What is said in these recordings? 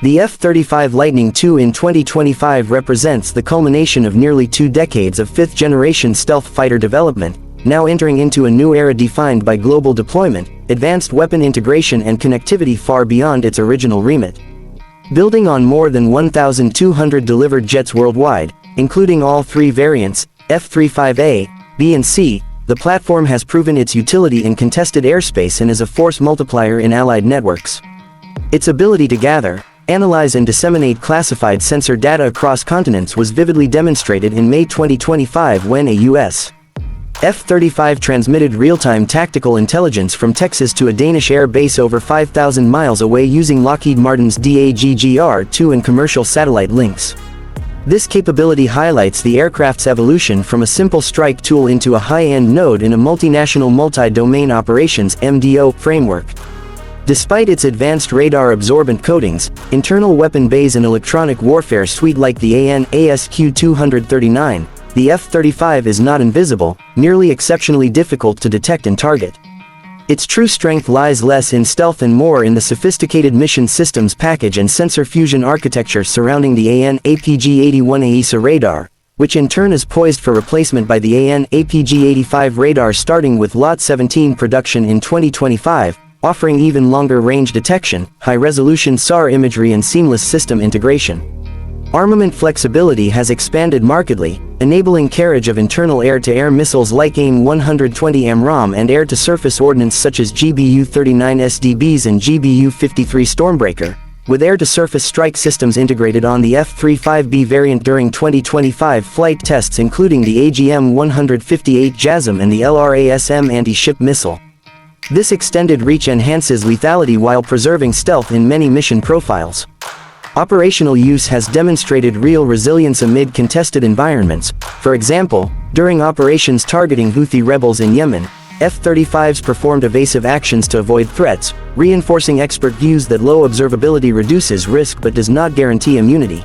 The F-35 Lightning II in 2025 represents the culmination of nearly 2 decades of fifth-generation stealth fighter development, now entering into a new era defined by global deployment, advanced weapon integration and connectivity far beyond its original remit. Building on more than 1,200 delivered jets worldwide, including all 3 variants, F-35A, B and C, the platform has proven its utility in contested airspace and is a force multiplier in allied networks. Its ability to gather, analyze and disseminate classified sensor data across continents was vividly demonstrated in May 2025 when a U.S. F-35 transmitted real-time tactical intelligence from Texas to a Danish air base over 5,000 miles away using Lockheed Martin's DAGGR-2 and commercial satellite links. This capability highlights the aircraft's evolution from a simple strike tool into a high-end node in a multinational multi-domain operations (MDO) framework. Despite its advanced radar-absorbent coatings, internal weapon bays and electronic warfare suite like the AN/ASQ-239, the F-35 is not invisible, merely exceptionally difficult to detect and target. Its true strength lies less in stealth and more in the sophisticated mission systems package and sensor fusion architecture surrounding the AN/APG-81 AESA radar, which in turn is poised for replacement by the AN/APG-85 radar starting with Lot 17 production in 2025, offering even longer range detection, high-resolution SAR imagery and seamless system integration. Armament flexibility has expanded markedly, enabling carriage of internal air-to-air missiles like AIM-120 AMRAAM and air-to-surface ordnance such as GBU-39 SDBs and GBU-53 Stormbreaker, with air-to-surface strike systems integrated on the F-35B variant during 2025 flight tests including the AGM-158 JASSM and the LRASM anti-ship missile. This extended reach enhances lethality while preserving stealth in many mission profiles. Operational use has demonstrated real resilience amid contested environments. For example, during operations targeting Houthi rebels in Yemen, F-35s performed evasive actions to avoid threats, reinforcing expert views that low observability reduces risk but does not guarantee immunity.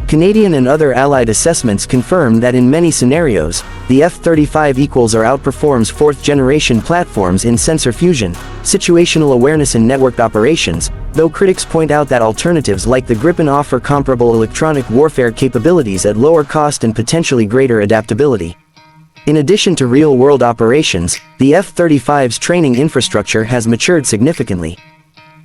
Canadian and other allied assessments confirm that in many scenarios, the F-35 equals or outperforms fourth-generation platforms in sensor fusion, situational awareness and networked operations, though critics point out that alternatives like the Gripen offer comparable electronic warfare capabilities at lower cost and potentially greater adaptability. In addition to real-world operations, the F-35's training infrastructure has matured significantly.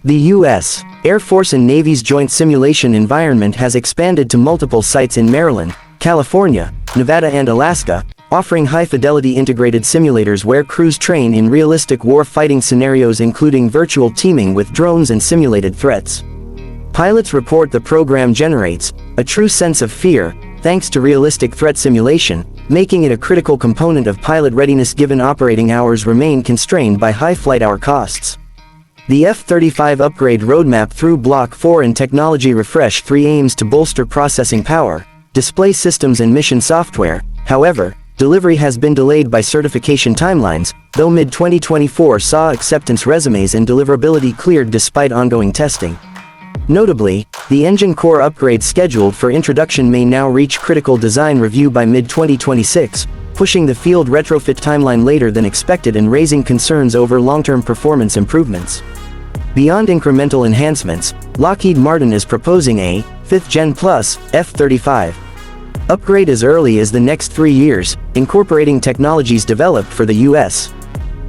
The U.S. Air Force and Navy's joint simulation environment has expanded to multiple sites in Maryland, California, Nevada and Alaska, offering high-fidelity integrated simulators where crews train in realistic war-fighting scenarios including virtual teaming with drones and simulated threats. Pilots report the program generates a true sense of fear, thanks to realistic threat simulation, making it a critical component of pilot readiness given operating hours remain constrained by high flight hour costs. The F-35 upgrade roadmap through Block 4 and Technology Refresh 3 aims to bolster processing power, display systems and mission software. However, delivery has been delayed by certification timelines, though mid-2024 saw acceptance resumes and deliverability cleared despite ongoing testing. Notably, the engine core upgrade scheduled for introduction may now reach critical design review by mid-2026, pushing the field retrofit timeline later than expected and raising concerns over long-term performance improvements. Beyond incremental enhancements, Lockheed Martin is proposing a 5th-gen plus F-35 upgrade as early as the next 3 years, incorporating technologies developed for the U.S.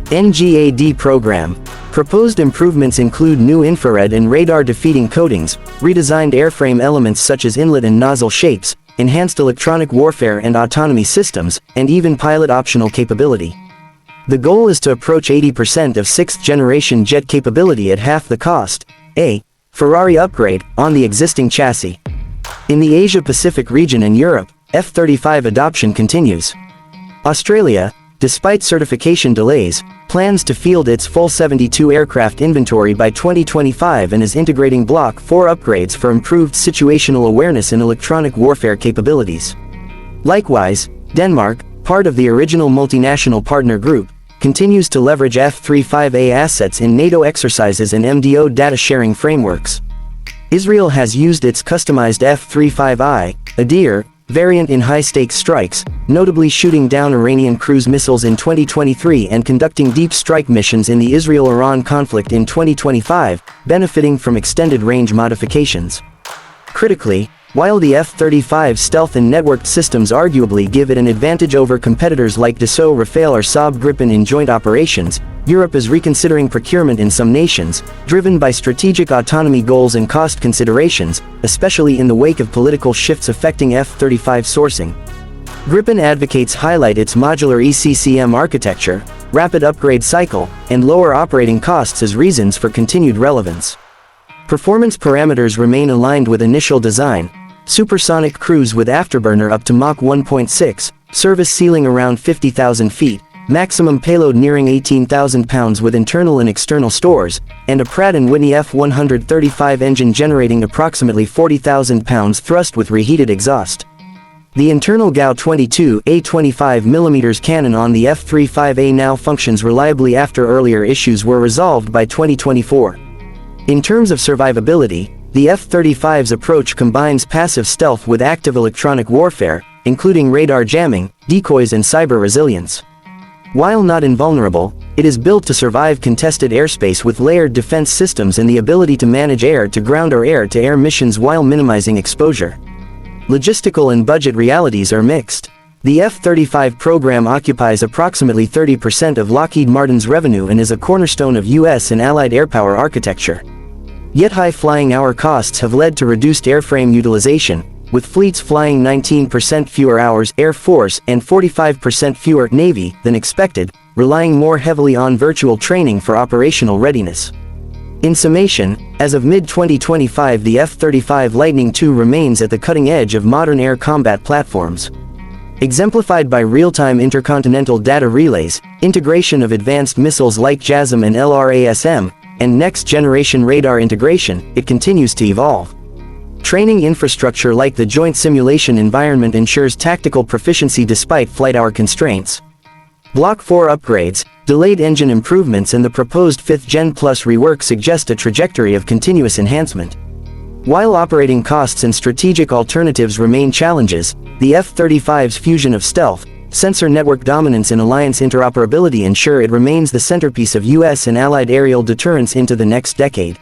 NGAD program. Proposed improvements include new infrared and radar-defeating coatings, redesigned airframe elements such as inlet and nozzle shapes, enhanced electronic warfare and autonomy systems, and even pilot-optional capability. The goal is to approach 80% of 6th-generation jet capability at half the cost, a Ferrari upgrade, on the existing chassis. In the Asia-Pacific region and Europe, F-35 adoption continues. Australia, despite certification delays, plans to field its full 72 aircraft inventory by 2025 and is integrating Block 4 upgrades for improved situational awareness and electronic warfare capabilities. Likewise, Denmark, part of the original multinational partner group, continues to leverage F-35A assets in NATO exercises and MDO data-sharing frameworks. Israel has used its customized F-35I, Adir, variant in high-stakes strikes, notably shooting down Iranian cruise missiles in 2023 and conducting deep strike missions in the Israel-Iran conflict in 2025, benefiting from extended-range modifications. Critically, while the F-35's stealth and networked systems arguably give it an advantage over competitors like Dassault Rafale or Saab Gripen in joint operations, Europe is reconsidering procurement in some nations, driven by strategic autonomy goals and cost considerations, especially in the wake of political shifts affecting F-35 sourcing. Gripen advocates highlight its modular ECCM architecture, rapid upgrade cycle, and lower operating costs as reasons for continued relevance. Performance parameters remain aligned with initial design: supersonic cruise with afterburner up to Mach 1.6, service ceiling around 50,000 feet, maximum payload nearing 18,000 pounds with internal and external stores, and a Pratt & Whitney F135 engine generating approximately 40,000 pounds thrust with reheated exhaust. The internal GAU-22 a 25mm cannon on the F-35A now functions reliably after earlier issues were resolved by 2024. In terms of survivability, the F-35's approach combines passive stealth with active electronic warfare, including radar jamming, decoys and cyber resilience. While not invulnerable, it is built to survive contested airspace with layered defense systems and the ability to manage air-to-ground or air-to-air missions while minimizing exposure. Logistical and budget realities are mixed. The F-35 program occupies approximately 30% of Lockheed Martin's revenue and is a cornerstone of U.S. and Allied airpower architecture. Yet high flying hour costs have led to reduced airframe utilization, with fleets flying 19% fewer hours Air Force and 45% fewer Navy than expected, relying more heavily on virtual training for operational readiness. In summation, as of mid-2025 the F-35 Lightning II remains at the cutting edge of modern air combat platforms. Exemplified by real-time intercontinental data relays, integration of advanced missiles like JASSM and LRASM, and next-generation radar integration, it continues to evolve. Training infrastructure like the Joint Simulation Environment ensures tactical proficiency despite flight hour constraints. Block 4 upgrades, delayed engine improvements and the proposed 5th Gen Plus rework suggest a trajectory of continuous enhancement. While operating costs and strategic alternatives remain challenges, the F-35's fusion of stealth, sensor network dominance and alliance interoperability ensure it remains the centerpiece of U.S. and Allied aerial deterrence into the next decade.